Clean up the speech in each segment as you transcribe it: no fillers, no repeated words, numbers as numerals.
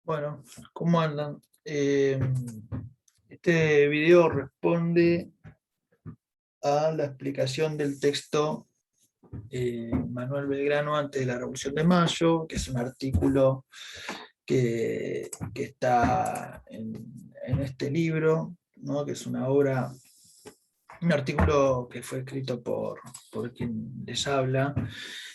Bueno, ¿cómo andan? Este video responde a la explicación del texto Manuel Belgrano antes de la Revolución de Mayo, que es un artículo que está en este libro, ¿no? Que es una obra, un artículo que fue escrito por quien les habla,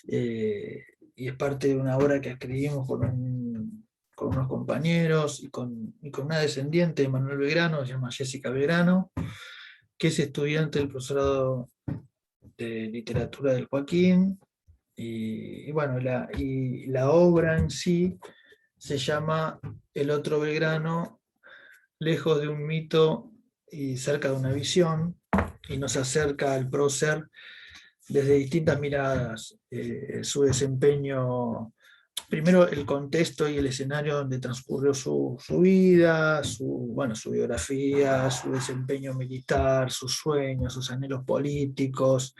y es parte de una obra que escribimos con unos compañeros y con una descendiente de Manuel Belgrano, se llama Jessica Belgrano, que es estudiante del profesorado de literatura del Joaquín. Y bueno, la obra en sí se llama El otro Belgrano, lejos de un mito y cerca de una visión, y nos acerca al prócer desde distintas miradas, su desempeño, primero el contexto y el escenario donde transcurrió su vida, su biografía, su desempeño militar, sus sueños, sus anhelos políticos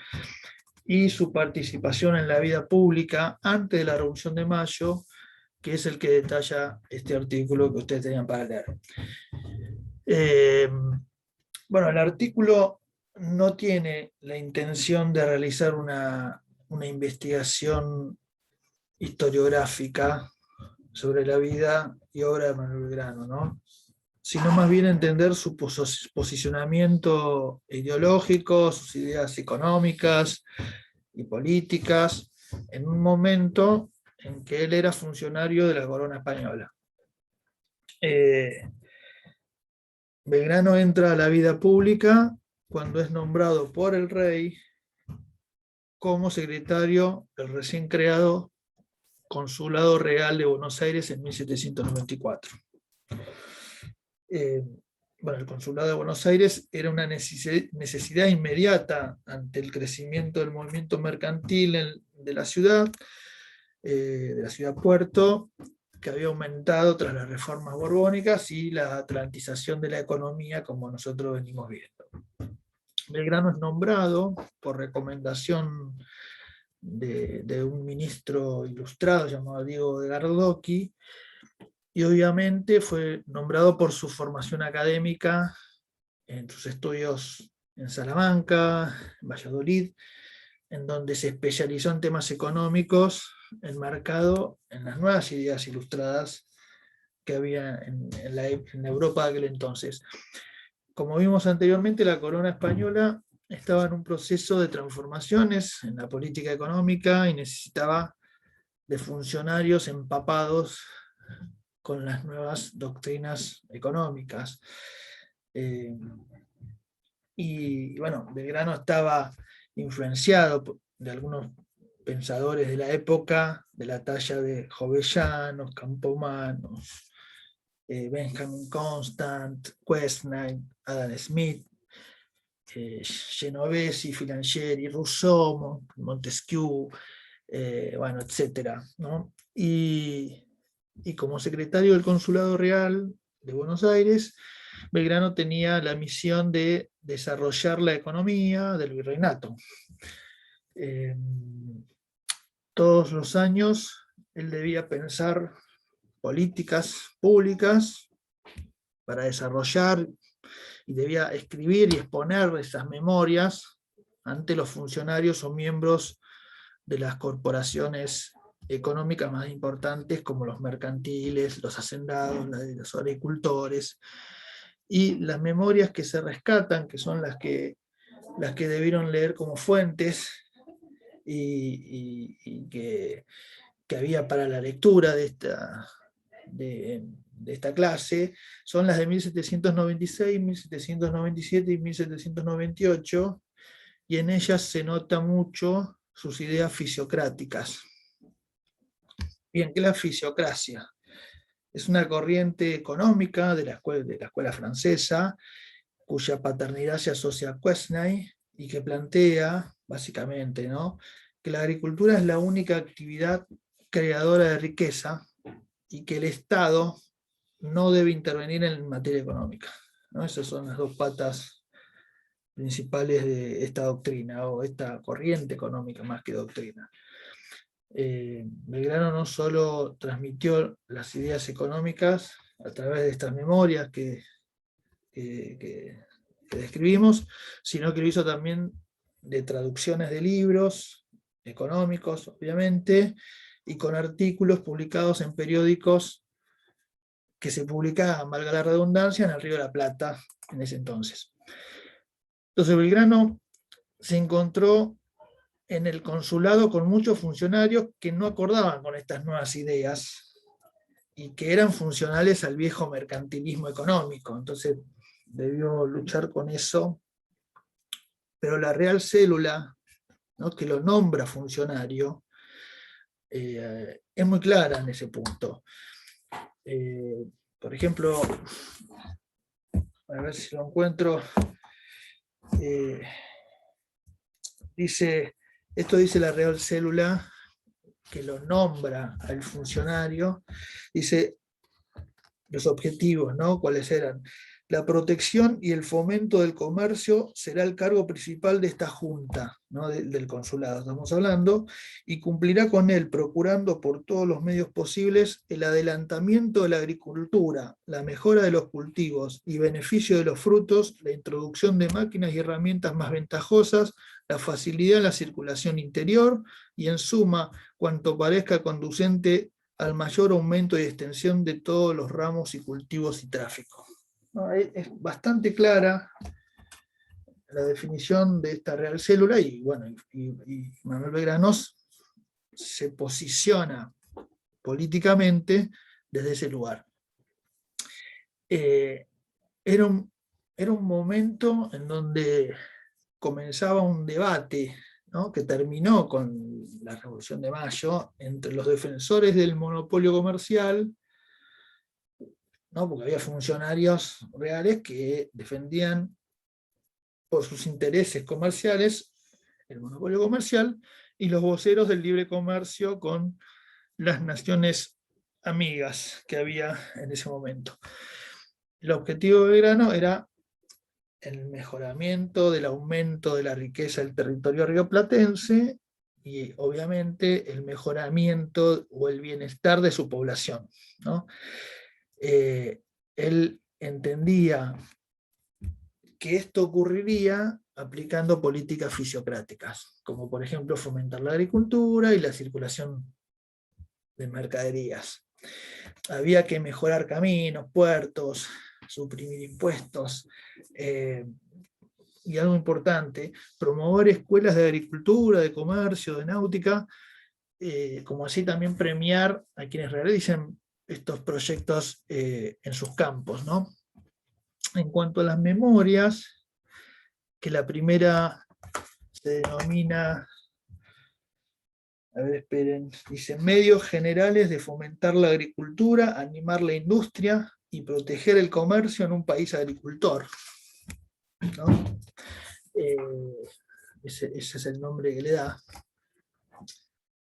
y su participación en la vida pública antes de la Revolución de Mayo, que es el que detalla este artículo que ustedes tenían para leer. Eh, bueno, el artículo no tiene la intención de realizar una investigación historiográfica sobre la vida y obra de Manuel Belgrano, ¿no? Sino más bien entender su posicionamiento ideológico, sus ideas económicas y políticas, en un momento en que él era funcionario de la corona española. Belgrano entra a la vida pública cuando es nombrado por el rey como secretario del recién creado Consulado Real de Buenos Aires en 1794. Bueno, el Consulado de Buenos Aires era una necesidad inmediata ante el crecimiento del movimiento mercantil de la ciudad puerto, que había aumentado tras las reformas borbónicas y la atlantización de la economía, como nosotros venimos viendo. Belgrano es nombrado por recomendación de un ministro ilustrado llamado Diego de Gardocchi, y obviamente fue nombrado por su formación académica en sus estudios en Salamanca, en Valladolid, en donde se especializó en temas económicos, enmarcado en las nuevas ideas ilustradas que había en Europa de aquel entonces. Como vimos anteriormente, la corona española estaba en un proceso de transformaciones en la política económica y necesitaba de funcionarios empapados con las nuevas doctrinas económicas. Y bueno, Belgrano estaba influenciado de algunos pensadores de la época, de la talla de Jovellanos, Campomanos, Benjamin Constant, Quesnay, Adam Smith, Genovesi, Filangieri, Rousseau, Montesquieu, bueno, etc., ¿no? Y como secretario del Consulado Real de Buenos Aires, Belgrano tenía la misión de desarrollar la economía del virreinato. Todos los años él debía pensar políticas públicas para desarrollar, y debía escribir y exponer esas memorias ante los funcionarios o miembros de las corporaciones económicas más importantes, como los mercantiles, los hacendados, los agricultores, y las memorias que se rescatan, que son las que debieron leer como fuentes y que había para la lectura de esta clase, son las de 1796, 1797 y 1798, y en ellas se nota mucho sus ideas fisiocráticas. Bien, ¿qué es la fisiocracia? Es una corriente económica de la escuela francesa, cuya paternidad se asocia a Quesnay y que plantea, básicamente, ¿no?, que la agricultura es la única actividad creadora de riqueza y que el Estado no debe intervenir en materia económica, ¿no? Esas son las dos patas principales de esta doctrina, o esta corriente económica más que doctrina. Belgrano no solo transmitió las ideas económicas a través de estas memorias que describimos, sino que lo hizo también de traducciones de libros económicos, obviamente, y con artículos publicados en periódicos que se publicaban, valga la redundancia, en el Río de la Plata en ese entonces. Entonces Belgrano se encontró en el consulado con muchos funcionarios que no acordaban con estas nuevas ideas y que eran funcionales al viejo mercantilismo económico. Entonces debió luchar con eso, pero la Real Célula, ¿no?, que lo nombra funcionario, es muy clara en ese punto. Por ejemplo, a ver si lo encuentro, esto dice la Real Célula, que lo nombra al funcionario, dice los objetivos, ¿no? ¿Cuáles eran? La protección y el fomento del comercio será el cargo principal de esta junta, ¿no?, del consulado, estamos hablando, y cumplirá con él, procurando por todos los medios posibles el adelantamiento de la agricultura, la mejora de los cultivos y beneficio de los frutos, la introducción de máquinas y herramientas más ventajosas, la facilidad en la circulación interior y, en suma, cuanto parezca conducente al mayor aumento y extensión de todos los ramos y cultivos y tráfico. No, es bastante clara la definición de esta Real Célula y, bueno, y Manuel Belgrano se posiciona políticamente desde ese lugar. Era un momento en donde comenzaba un debate, ¿no?, que terminó con la Revolución de Mayo entre los defensores del monopolio comercial, ¿no?, porque había funcionarios reales que defendían por sus intereses comerciales el monopolio comercial, y los voceros del libre comercio con las naciones amigas que había en ese momento. El objetivo de Belgrano era el mejoramiento del aumento de la riqueza del territorio rioplatense y obviamente el mejoramiento o el bienestar de su población, ¿no? Él entendía que esto ocurriría aplicando políticas fisiocráticas, como por ejemplo fomentar la agricultura y la circulación de mercaderías. Había que mejorar caminos, puertos, suprimir impuestos, y algo importante, promover escuelas de agricultura, de comercio, de náutica, como así también premiar a quienes realicen estos proyectos en sus campos, ¿no? En cuanto a las memorias, que la primera se denomina, a ver, esperen, dice, medios generales de fomentar la agricultura, animar la industria y proteger el comercio en un país agricultor, ¿no? Ese es el nombre que le da.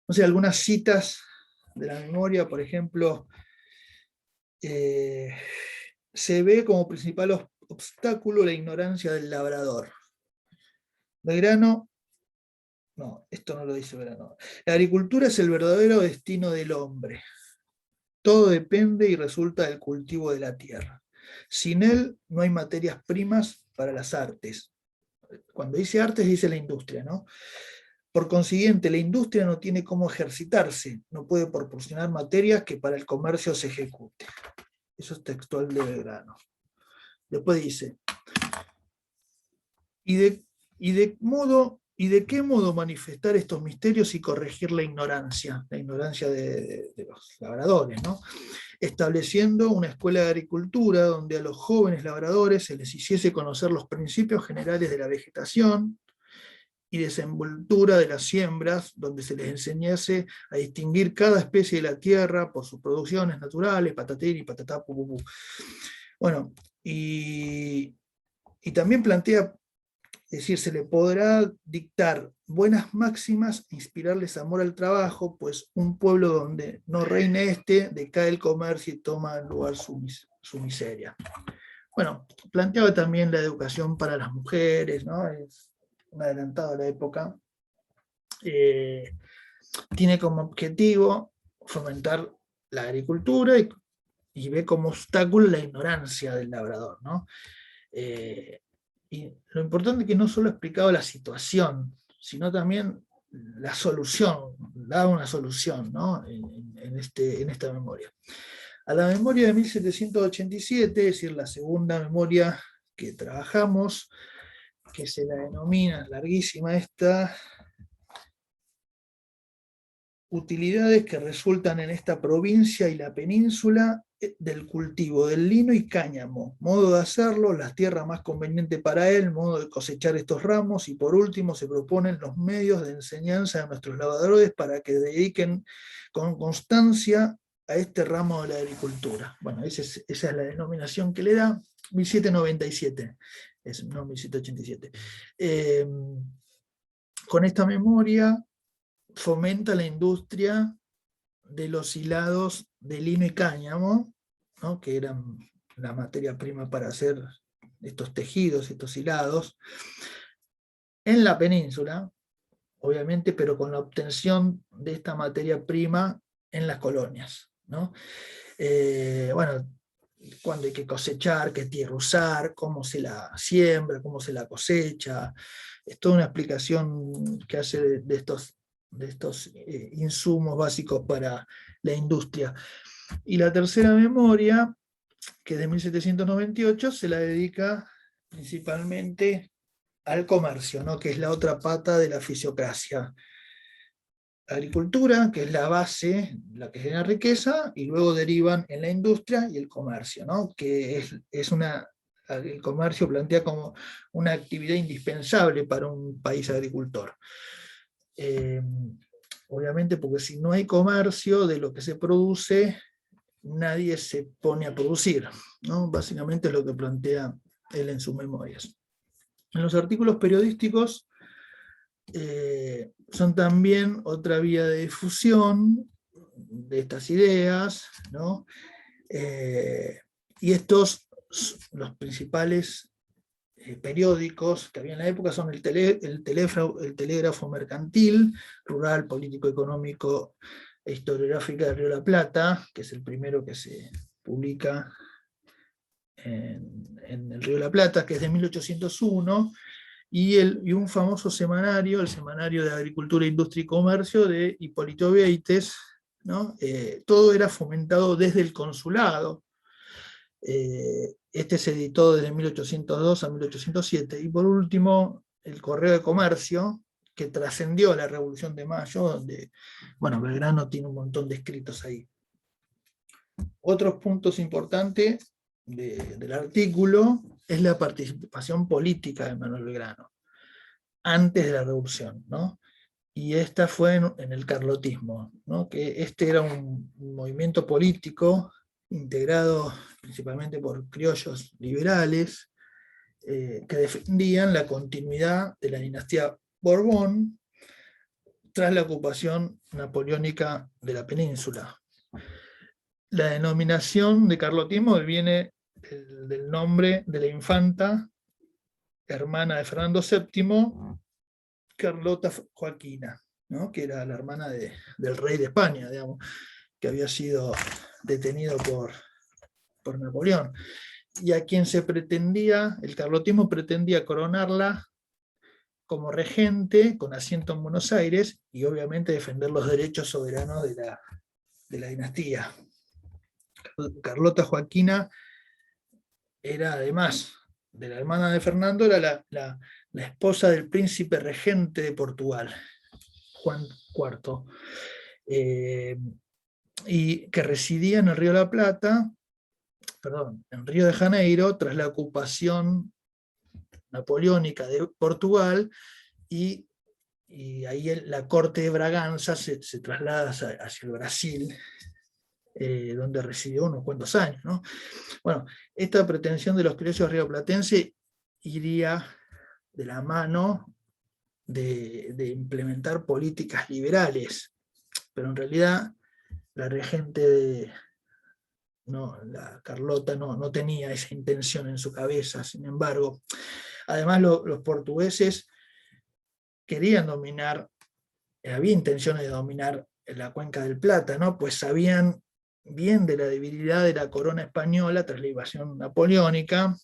No sé, algunas citas de la memoria, por ejemplo, se ve como principal obstáculo la ignorancia del labrador. Belgrano, no, esto no lo dice Belgrano. La agricultura es el verdadero destino del hombre. Todo depende y resulta del cultivo de la tierra. Sin él no hay materias primas para las artes. Cuando dice artes dice la industria, ¿no? Por consiguiente, la industria no tiene cómo ejercitarse, no puede proporcionar materias que para el comercio se ejecute. Eso es textual de Belgrano. Después dice, ¿y de qué modo manifestar estos misterios y corregir la ignorancia de los labradores, ¿no? Estableciendo una escuela de agricultura donde a los jóvenes labradores se les hiciese conocer los principios generales de la vegetación y desenvoltura de las siembras, donde se les enseñase a distinguir cada especie de la tierra por sus producciones naturales, patatín y patatá, pupupú. Bueno, y también plantea, es decir, se le podrá dictar buenas máximas e inspirarles amor al trabajo, pues un pueblo donde no reine decae el comercio y toma en lugar su miseria. Bueno, planteaba también la educación para las mujeres, ¿no? Es un adelantado de la época. tiene como objetivo fomentar la agricultura y ve como obstáculo la ignorancia del labrador, ¿no? Y lo importante es que no solo explicaba la situación, sino también la solución, daba una solución, ¿no? en esta memoria. A la memoria de 1787, es decir, la segunda memoria que trabajamos, que se la denomina, larguísima esta, utilidades que resultan en esta provincia y la península del cultivo del lino y cáñamo, modo de hacerlo, las tierras más convenientes para él, modo de cosechar estos ramos, y por último se proponen los medios de enseñanza de nuestros labradores para que dediquen con constancia a este ramo de la agricultura. Bueno, esa es la denominación que le da, 1797, no 1787. Con esta memoria fomenta la industria de los hilados de lino y cáñamo, ¿no? Que eran la materia prima para hacer estos tejidos, estos hilados, en la península, obviamente, pero con la obtención de esta materia prima en las colonias, ¿no? Bueno, cuando hay que cosechar, qué tierra usar, cómo se la siembra, cómo se la cosecha, es toda una explicación que hace de estos insumos básicos para la industria. Y la tercera memoria, que es de 1798, se la dedica principalmente al comercio, ¿no? Que es la otra pata de la fisiocracia. Agricultura, que es la base, la que genera riqueza, y luego derivan en la industria y el comercio, ¿no? Que el comercio plantea como una actividad indispensable para un país agricultor. Obviamente, porque si no hay comercio de lo que se produce, nadie se pone a producir, ¿no? Básicamente es lo que plantea él en sus memorias. En los artículos periodísticos son también otra vía de difusión de estas ideas, ¿no? Y estos, los principales periódicos que había en la época son el Telégrafo Mercantil, Rural, Político, Económico e Historiográfica de Río de la Plata, que es el primero que se publica en el Río de la Plata, que es de 1801, y un famoso semanario, el Semanario de Agricultura, Industria y Comercio de Hipólito Vieites, ¿no? Todo era fomentado desde el consulado. Este se editó desde 1802 a 1807, y por último el Correo de Comercio, que trascendió la Revolución de Mayo, donde, bueno, Belgrano tiene un montón de escritos ahí. Otros puntos importantes del artículo es la participación política de Manuel Belgrano, antes de la Revolución, ¿no? Y esta fue en el carlotismo, ¿no? Que este era un movimiento político integrado principalmente por criollos liberales, que defendían la continuidad de la dinastía Borbón tras la ocupación napoleónica de la península. La denominación de carlotismo viene del nombre de la infanta, hermana de Fernando VII, Carlota Joaquina, ¿no? Que era la hermana del rey de España, digamos, que había sido detenido por Napoleón, y a quien el carlotismo pretendía coronarla como regente con asiento en Buenos Aires, y obviamente defender los derechos soberanos de la dinastía. Carlota Joaquina era, además de la hermana de Fernando, era la esposa del príncipe regente de Portugal, Juan IV, y que residía en el Río de la Plata, en Río de Janeiro, tras la ocupación napoleónica de Portugal, y ahí la corte de Braganza se traslada hacia el Brasil, donde residió unos cuantos años, ¿no? Bueno, esta pretensión de los criollos rioplatenses iría de la mano de implementar políticas liberales, pero en realidad la regente la Carlota no tenía esa intención en su cabeza. Sin embargo, además los portugueses querían dominar había intenciones de dominar la cuenca del Plata, ¿no? Pues sabían bien de la debilidad de la corona española tras la invasión napoleónica.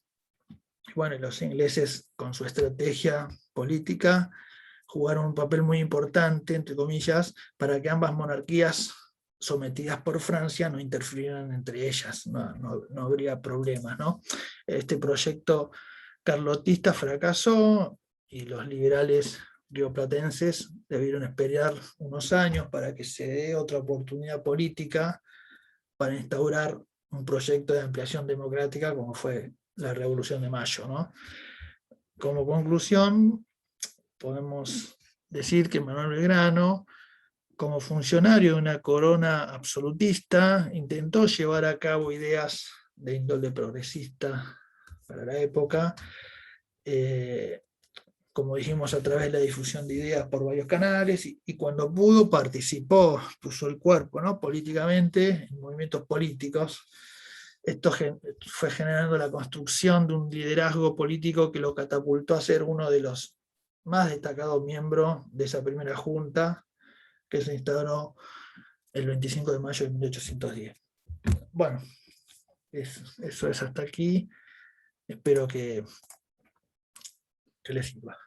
Bueno, los ingleses, con su estrategia política, jugaron un papel muy importante, entre comillas, para que ambas monarquías sometidas por Francia no interfirieran entre ellas, no habría problemas, ¿no? Este proyecto carlotista fracasó y los liberales rioplatenses debieron esperar unos años para que se dé otra oportunidad política para instaurar un proyecto de ampliación democrática como fue la Revolución de Mayo, ¿no? Como conclusión, podemos decir que Manuel Belgrano, como funcionario de una corona absolutista, intentó llevar a cabo ideas de índole progresista para la época, como dijimos, a través de la difusión de ideas por varios canales, y cuando pudo participó, puso el cuerpo, ¿no? Políticamente, en movimientos políticos. Esto fue generando la construcción de un liderazgo político que lo catapultó a ser uno de los más destacados miembros de esa primera junta que se instauró el 25 de mayo de 1810. Bueno, eso es hasta aquí. Espero que les sirva.